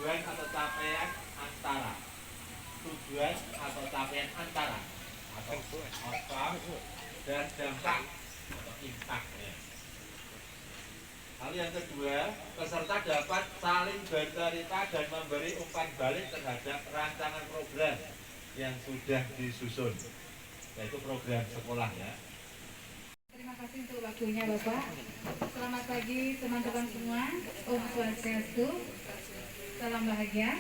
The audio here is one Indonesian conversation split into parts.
tujuan atau capaian antara tujuan atau capaian antara atau outcome dan dampak atau impact ya. Lalu yang kedua, peserta dapat saling bercerita dan memberi umpan balik terhadap rancangan program yang sudah disusun, yaitu program sekolah ya. Terima kasih untuk waktunya Bapak. Selamat pagi teman-teman semua. Om Swastiastu. Salam bahagia.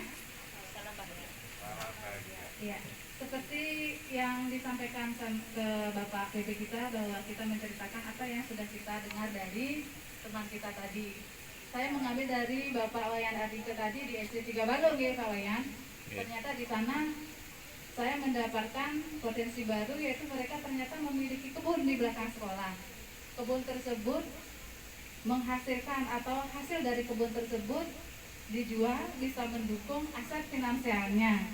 Ya, seperti yang disampaikan ke Bapak PP kita bahwa kita menceritakan apa yang sudah kita dengar dari teman kita tadi. Saya mengambil dari Bapak Wayan Ardika tadi di SD 3 Balong ya Pak Wayan. Ternyata di sana saya mendapatkan potensi baru, yaitu mereka ternyata memiliki kebun di belakang sekolah. Kebun tersebut menghasilkan atau hasil dari kebun tersebut dijual bisa mendukung aset finansialnya,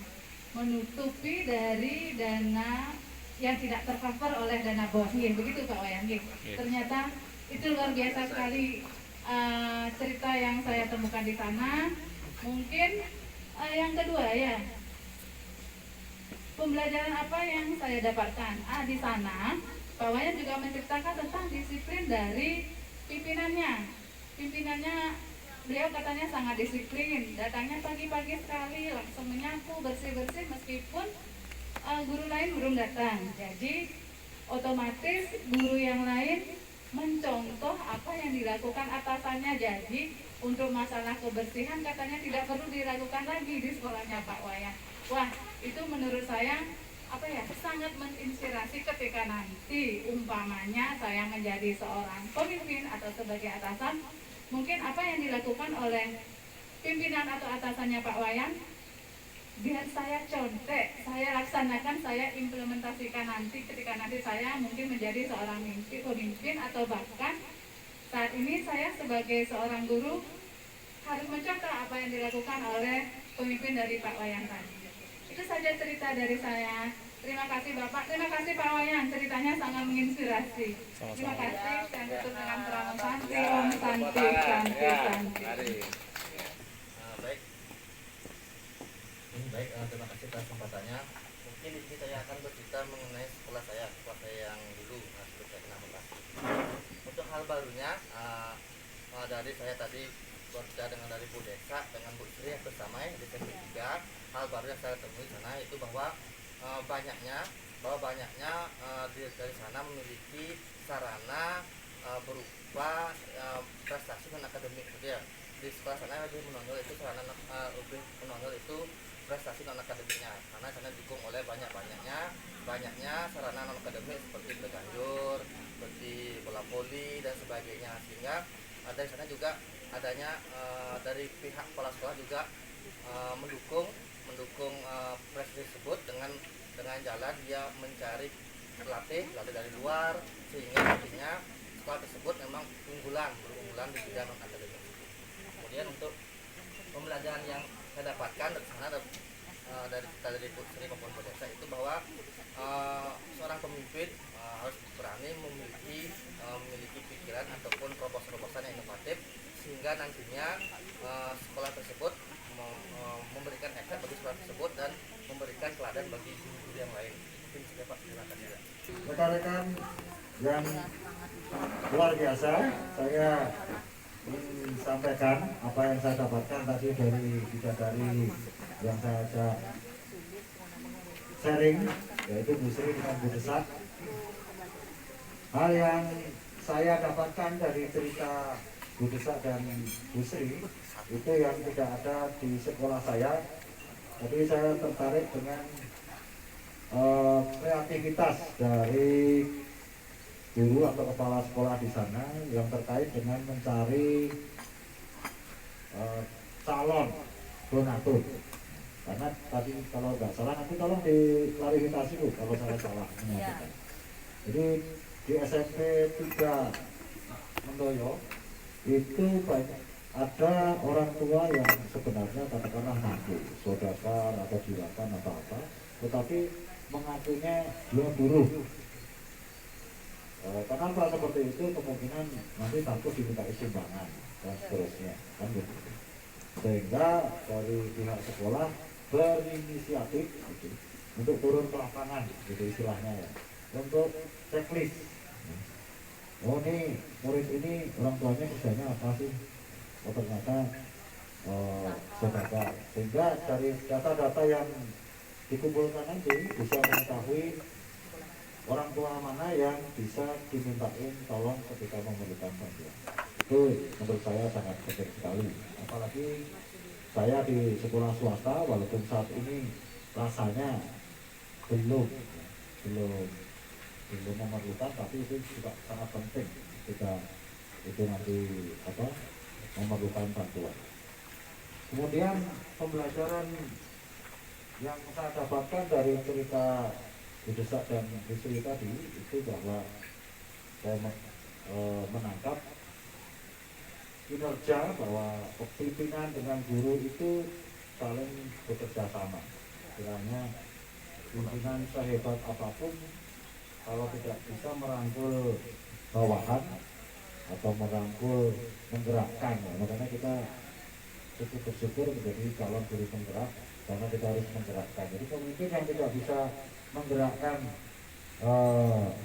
menutupi dari dana yang tidak tercover oleh dana BOS. Begitu Pak Wayan. Ternyata itu luar biasa sekali cerita yang saya temukan di sana. Mungkin yang kedua ya, pembelajaran apa yang saya dapatkan? Di sana Pak Wayan juga menceritakan tentang disiplin dari pimpinannya. Pimpinannya, beliau katanya sangat disiplin. Datangnya pagi-pagi sekali, langsung menyapu, bersih-bersih meskipun guru lain belum datang. Jadi otomatis guru yang lain mencontoh apa yang dilakukan atasannya. Jadi untuk masalah kebersihan katanya tidak perlu dilakukan lagi di sekolahnya Pak Wayan. Wah, itu menurut saya sangat menginspirasi ketika nanti umpamanya saya menjadi seorang pemimpin atau sebagai atasan, mungkin apa yang dilakukan oleh pimpinan atau atasannya Pak Wayan biar saya contek, saya laksanakan, saya implementasikan nanti ketika nanti saya mungkin menjadi seorang pemimpin atau bahkan saat ini saya sebagai seorang guru harus mencontoh apa yang dilakukan oleh pemimpin dari Pak Wayan tadi. Itu saja cerita dari saya. Terima kasih Bapak, terima kasih Pak Wayan, ceritanya sangat menginspirasi. Terima kasih, saya tutup dengan Pranam Santi, Om Santi, Santi, Santi. Baik, terima kasih atas kesempatannya. Mungkin di sini saya akan bercerita mengenai sekolah saya yang dulu sebelum saya kena mutasi. Untuk hal barunya, dari saya tadi berbicara dengan dari Bu Desa dengan Bu Sri yang bersama di SMP 3, hal baru yang saya temui di sana itu bahwa banyaknya dari sana memiliki sarana berupa prestasi non akademik gitu ya. Di sekolah sana lebih menonjol itu prestasi non akademiknya, karena sana didukung oleh banyaknya sarana non akademik seperti berganjur, seperti bola voli dan sebagainya, sehingga dari sana juga adanya dari pihak kepala sekolah juga mendukung prestasi tersebut dengan jalan dia mencari pelatih dari luar, sehingga nantinya sekolah tersebut memang berunggulan di bidang non akademik. Kemudian untuk pembelajaran yang saya dapatkan dari sana dari Bu Sri maupun Bu Desa itu bahwa seorang pemimpin harus berani memiliki pikiran ataupun proposal-proposal yang inovatif, sehingga nantinya sekolah tersebut memberikan efek bagi sekolah tersebut dan memberikan teladan bagi guru yang lain. Mungkin sudah Pak, terima kasih. Rekan-rekan yang luar biasa, saya ingin sampaikan apa yang saya dapatkan tadi dari yang saya ajak sharing, yaitu Bu Sri dengan Bu Desa. Hal yang saya dapatkan dari cerita Bu Desa dan Bu Sri itu yang tidak ada di sekolah saya. Jadi saya tertarik dengan kreativitas dari guru atau kepala sekolah di sana yang terkait dengan mencari calon donatur. Karena tadi kalau nggak salah, nanti tolong diklarifikasi Bu kalau saya salah menyatakan. Jadi di SMP 3 Mendoyo itu banyak ada orang tua yang sebenarnya katakanlah mampu, sodakar atau jiwakan atau apa, tetapi mengakunya dia buruh. Kenapa seperti itu? Kemungkinan nanti takut diminta sumbangan dan seterusnya, kan begitu. sehingga dari pihak sekolah berinisiatif gitu, untuk turun ke lapangan gitu istilahnya ya, untuk checklist. Oh nih murid ini orang tuanya kerjanya apa sih? Oh ternyata saudara, sehingga dari data-data yang dikumpulkan nanti bisa mengetahui orang tua mana yang bisa dimintain tolong ketika memerlukan bantuan. Itu menurut saya sangat penting sekali. Apalagi saya di sekolah swasta, walaupun saat ini rasanya belum belum belum memerlukan, tapi itu juga sangat penting jika itu nanti memerlukan bantuan. Kemudian pembelajaran yang saya dapatkan dari cerita Bu Desak dan Bu Sri tadi itu bahwa saya menangkap kinerja bahwa pimpinan dengan guru itu saling bekerja sama. Kiranya pimpinan sehebat apapun kalau tidak bisa merangkul bawahan atau merangkul menggerakkan, makanya kita cukup bersyukur menjadi calon guru penggerak karena kita harus menggerakkan. Jadi pemimpin yang tidak bisa menggerakkan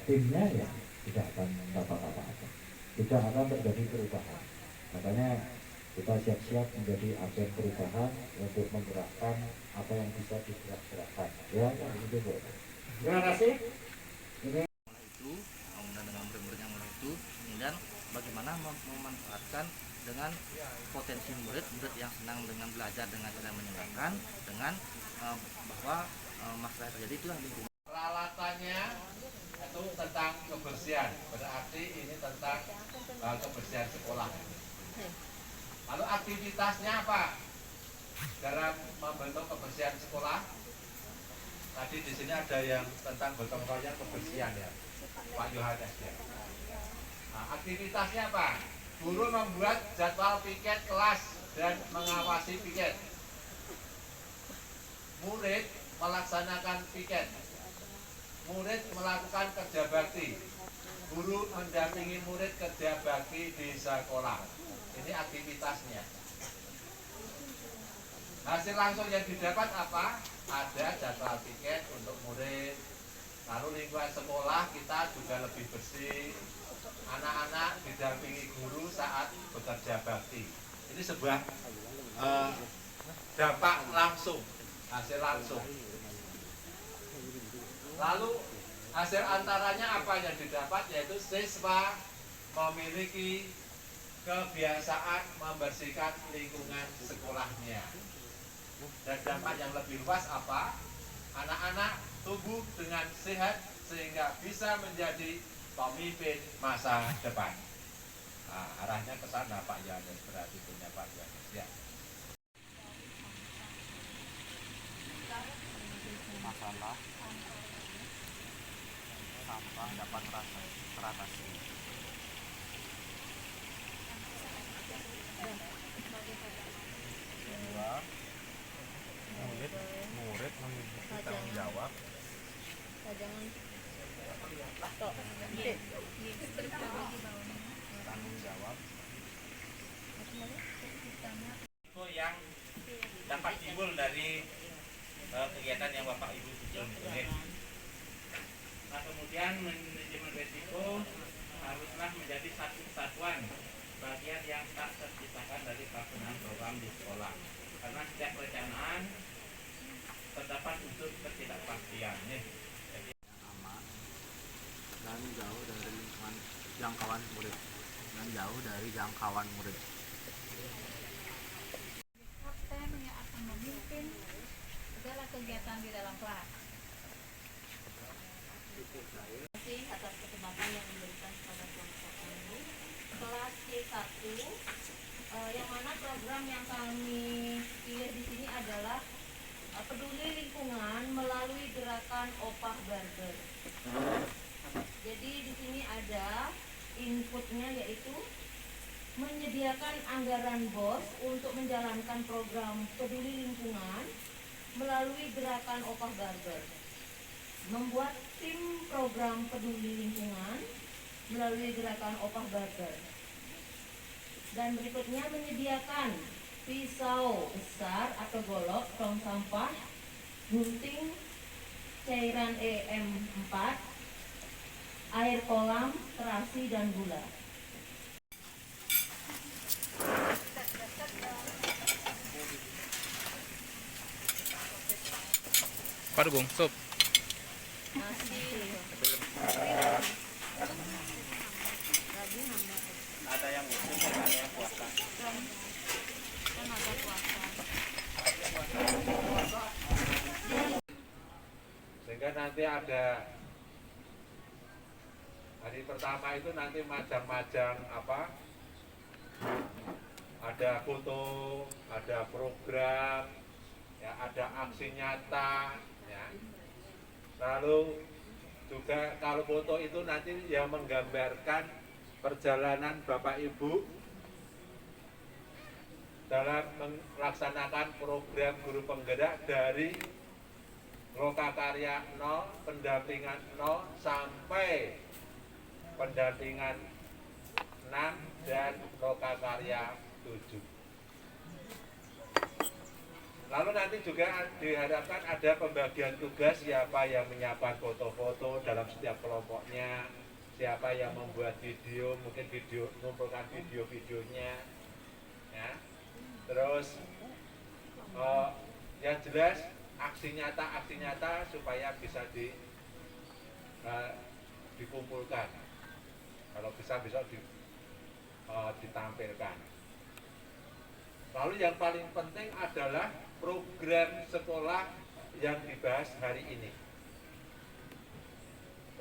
timnya ya tidak akan dapat apa-apa, tidak akan terjadi perubahan. Makanya kita siap-siap menjadi agen perubahan untuk menggerakkan apa yang bisa digerak-gerakkan. Ya, itu Bu. Terima kasih. Ini itu dengan murid-murid yang mulai itu, kemudian bagaimana memanfaatkan dengan potensi murid yang senang dengan belajar dengan cara menyenangkan, dengan bahwa masalah terjadi itu yang lingkungan. Peralatannya itu tentang kebersihan, berarti ini tentang kebersihan sekolah. Lalu aktivitasnya apa? Dalam membentuk kebersihan sekolah. Tadi di sini ada yang tentang gotong royong kebersihan ya, Pak Yohanes ya. Nah, aktivitasnya apa? Guru membuat jadwal piket kelas dan mengawasi piket. Murid melaksanakan piket. Murid melakukan kerja bakti. Guru mendampingi murid kerja bakti di sekolah. Ini aktivitasnya. Hasil langsung yang didapat apa? Ada jadwal piket untuk murid. Lalu lingkungan sekolah kita juga lebih bersih. Anak-anak didampingi guru saat bekerja bakti. Ini sebuah dampak langsung, hasil langsung. Lalu hasil antaranya apa yang didapat, yaitu siswa memiliki kebiasaan membersihkan lingkungan sekolahnya. Dan dampak yang lebih luas apa? Anak-anak tumbuh dengan sehat sehingga bisa menjadi pemimpin masa depan. Nah, arahnya ke sana Pak Yohanes, berarti punya Pak Yohanes ya. Masalah sampah dapat teratasi. Kedua, murid memiliki tanggung jawab yang dapat timbul dari kegiatan yang Bapak Ibu susun. Nah, kemudian manajemen risiko haruslah menjadi satu kesatuan, bagian yang tak terpisahkan dari pelaksanaan program di sekolah. Karena setiap perencanaan terdapat unsur ketidakpastian. Jadi aman dan jauh dari lingkungan jangkauan murid Absen yang akan memimpin segala kegiatan di dalam kelas. Terima kasih atas kesempatan yang diberikan kepada kelompok ini. Kelas C1, yang mana program yang kami pilih di sini adalah peduli lingkungan melalui gerakan Opah Barber. Jadi di sini ada inputnya, yaitu menyediakan anggaran BOS untuk menjalankan program peduli lingkungan melalui gerakan Opah Barber, membuat tim program peduli lingkungan melalui gerakan Opah Barber, dan berikutnya menyediakan pisau besar atau golok, tong sampah, gunting, cairan EM4, air kolam, terasi, dan gula. Pargung, sup. Ada yang muslim, ada yang puasa. Sehingga nanti ada hari pertama itu nanti majang-majang apa, ada foto, ada program, ya, ada aksi nyata, ya. Lalu juga kalau foto itu nanti yang menggambarkan perjalanan Bapak Ibu dalam melaksanakan program guru penggerak dari Lokakarya 0, pendampingan 0 sampai pendampingan 6 dan Lokakarya 7. Lalu nanti juga diharapkan ada pembagian tugas, siapa yang menyiapkan foto-foto dalam setiap kelompoknya, siapa yang membuat video, mungkin video mengumpulkan video-videonya, ya. Terus yang jelas aksi nyata supaya bisa dikumpulkan, kalau bisa besok ditampilkan. Lalu yang paling penting adalah program sekolah yang dibahas hari ini.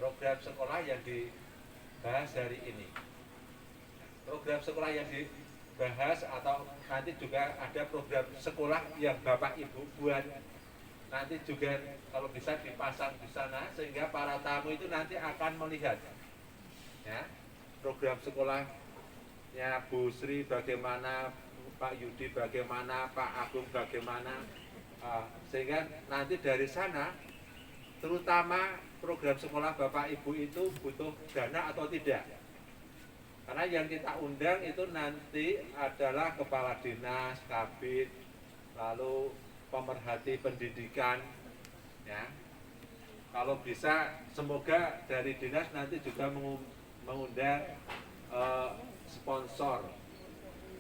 Program sekolah yang dibahas hari ini. Program sekolah yang dibahas atau nanti juga ada program sekolah yang Bapak Ibu buat. Nanti juga kalau bisa dipasang di sana sehingga para tamu itu nanti akan melihat, ya, program sekolahnya Bu Sri bagaimana, Pak Yudi bagaimana, Pak Agung bagaimana, sehingga nanti dari sana terutama program sekolah Bapak Ibu itu butuh dana atau tidak. Karena yang kita undang itu nanti adalah kepala dinas, kabid, lalu pemerhati pendidikan, ya. Kalau bisa semoga dari dinas nanti juga mengundang sponsor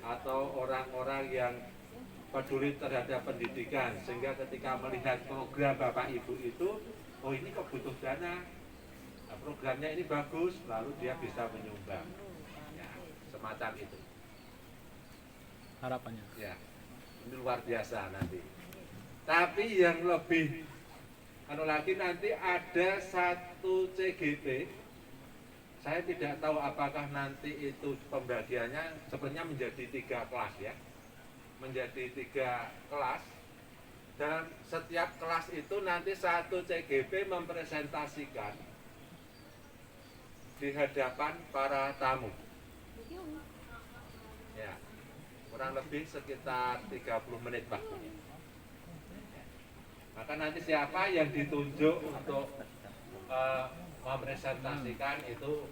atau orang-orang yang peduli terhadap pendidikan, sehingga ketika melihat program Bapak Ibu itu, oh ini kok butuh dana, nah, programnya ini bagus, lalu dia bisa menyumbang, ya, semacam itu. Harapannya. Ya, ini luar biasa nanti. Tapi yang lebih lagi nanti ada satu CGT. Saya tidak tahu apakah nanti itu pembagiannya sebenarnya menjadi 3 kelas, ya, menjadi 3 kelas. Dan setiap kelas itu nanti satu CGP mempresentasikan di hadapan para tamu. Ya, kurang lebih sekitar 30 menit waktunya. Maka nanti siapa yang ditunjuk untuk mempresentasikan itu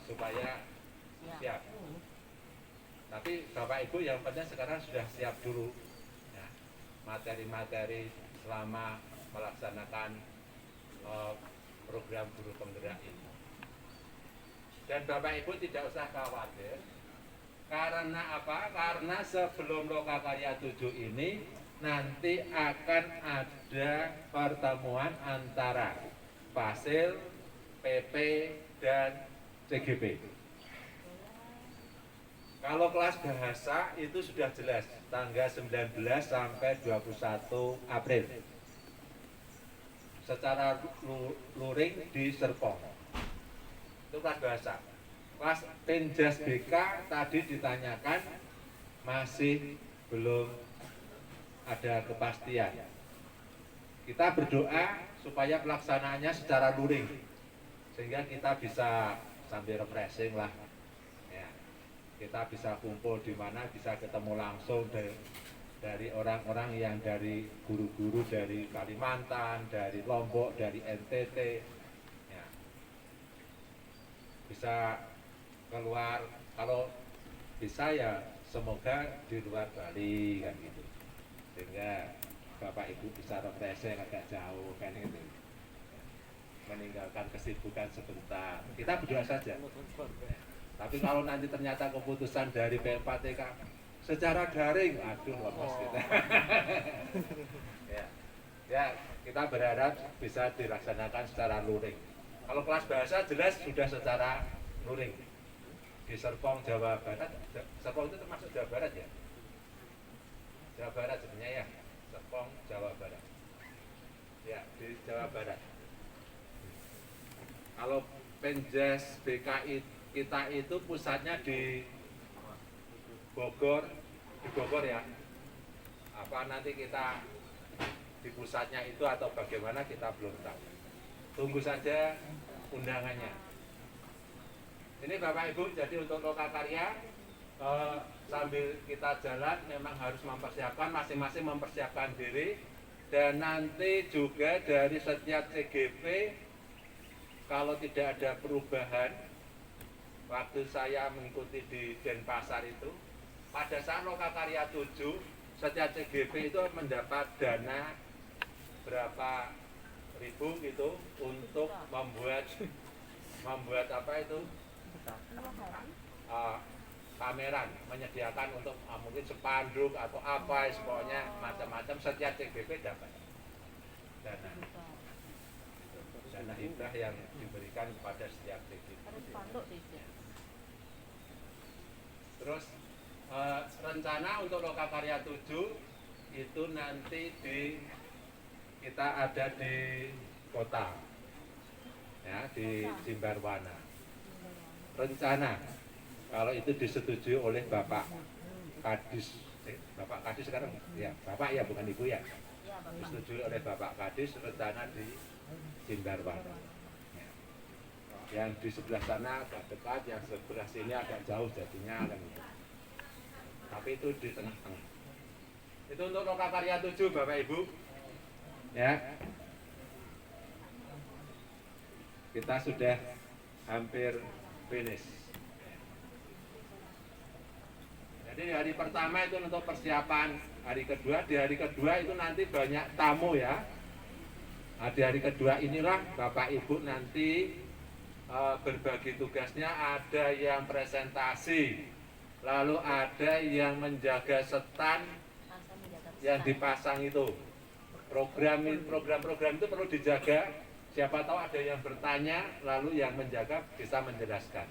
supaya siap. Tapi Bapak Ibu yang penting sekarang sudah siap dulu, ya, materi-materi selama melaksanakan program guru penggerak ini. Dan Bapak Ibu tidak usah khawatir. Karena apa? Karena sebelum Lokakarya 7 ini nanti akan ada pertemuan antara Fasil, PP, dan CGP. Kalau kelas bahasa itu sudah jelas, tanggal 19 sampai 21 April. Secara luring di Serpong. Itu kelas bahasa. Kelas Penjas BK tadi ditanyakan masih belum ada kepastian. Kita berdoa supaya pelaksanaannya secara luring, sehingga kita bisa sambil refreshing lah, ya. Kita bisa kumpul di mana, bisa ketemu langsung dari orang-orang yang dari guru-guru dari Kalimantan, dari Lombok, dari NTT, ya. Bisa keluar, kalau bisa ya semoga di luar Bali kan gitu, sehingga Bapak Ibu bisa refreshing agak jauh kan gitu, meninggalkan kesibukan sebentar. Kita berdoa saja. Tapi kalau nanti ternyata keputusan dari PMPTK secara daring, aduh lepas kita. Ya, kita berharap bisa dilaksanakan secara luring. Kalau kelas bahasa jelas sudah secara luring. Di Serpong, Jawa Barat, Serpong itu termasuk Jawa Barat ya? Jawa Barat sebenarnya ya, Serpong, Jawa Barat. Ya, di Jawa Barat. Kalau Penjas BKI kita itu pusatnya di Bogor ya. Apa nanti kita di pusatnya itu atau bagaimana kita belum tahu. Tunggu saja undangannya. Ini Bapak Ibu, jadi untuk lokakarya sambil kita jalan memang harus mempersiapkan, masing-masing mempersiapkan diri. Dan nanti juga dari setiap CGP kalau tidak ada perubahan, waktu saya mengikuti di Denpasar itu, pada saat lokakarya 7 setiap CGP itu mendapat dana berapa ribu gitu untuk membuat apa itu pameran, menyediakan untuk mungkin spanduk atau apa, pokoknya macam-macam. Setiap CGP dapat dana hibah yang diberikan kepada setiap CGP. Terus rencana untuk lokakarya 7 itu nanti kita ada di kota ya, di Jimbarwana. Rencana kalau itu disetujui oleh Bapak Kadis, Bapak Kadis sekarang ya, Bapak ya bukan Ibu ya, disetujui oleh Bapak Kadis, rencana di Jimbarwana ya. Yang di sebelah sana agak dekat, yang sebelah sini agak jauh jadinya kan gitu. Tapi itu di tengah-tengah. Itu untuk lokakarya 7 Bapak Ibu ya. Kita sudah hampir finish. Jadi hari pertama itu untuk persiapan, hari kedua, di hari kedua itu nanti banyak tamu ya. Nah, di hari kedua inilah Bapak Ibu nanti berbagi tugasnya, ada yang presentasi, lalu ada yang menjaga stand yang dipasang itu. Program-program itu perlu dijaga. Siapa tahu ada yang bertanya, lalu yang menjaga bisa menjelaskan.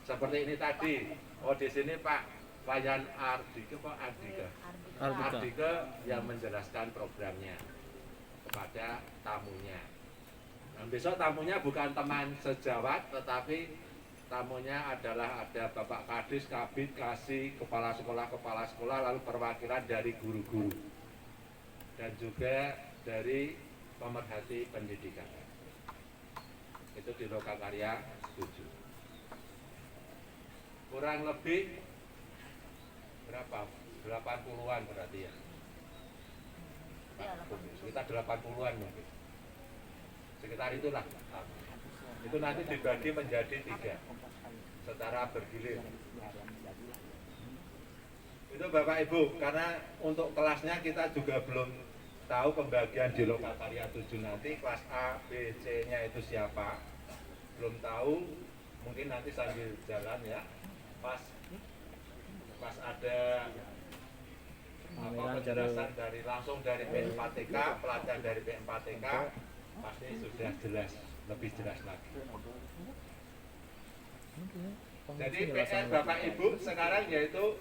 Seperti ini tadi. Oh di sini Pak Wayan Ardike yang menjelaskan programnya kepada tamunya. Nah, besok tamunya bukan teman sejawat, tetapi tamunya adalah ada Bapak Kadis, Kabid, Kasih, kepala sekolah, lalu perwakilan dari guru-guru dan juga dari pemerhati pendidikan. Itu di lokakarya 7. Kurang lebih berapa? 80-an berarti ya. Sekitar 80-an mungkin. Sekitar itulah. Itu nanti dibagi menjadi 3 secara bergilir. Itu Bapak Ibu, karena untuk kelasnya kita juga belum tahu pembagian di lokakarya 7 nanti, kelas A, B, C-nya itu siapa, belum tahu. Mungkin nanti sambil jalan ya, pas ada penjelasan dari langsung dari P4TK, pelajar dari P4TK pasti sudah jelas, lebih jelas lagi. Jadi PR Bapak Ibu sekarang yaitu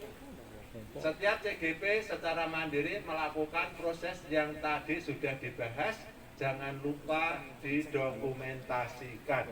setiap CGP secara mandiri melakukan proses yang tadi sudah dibahas, jangan lupa didokumentasikan.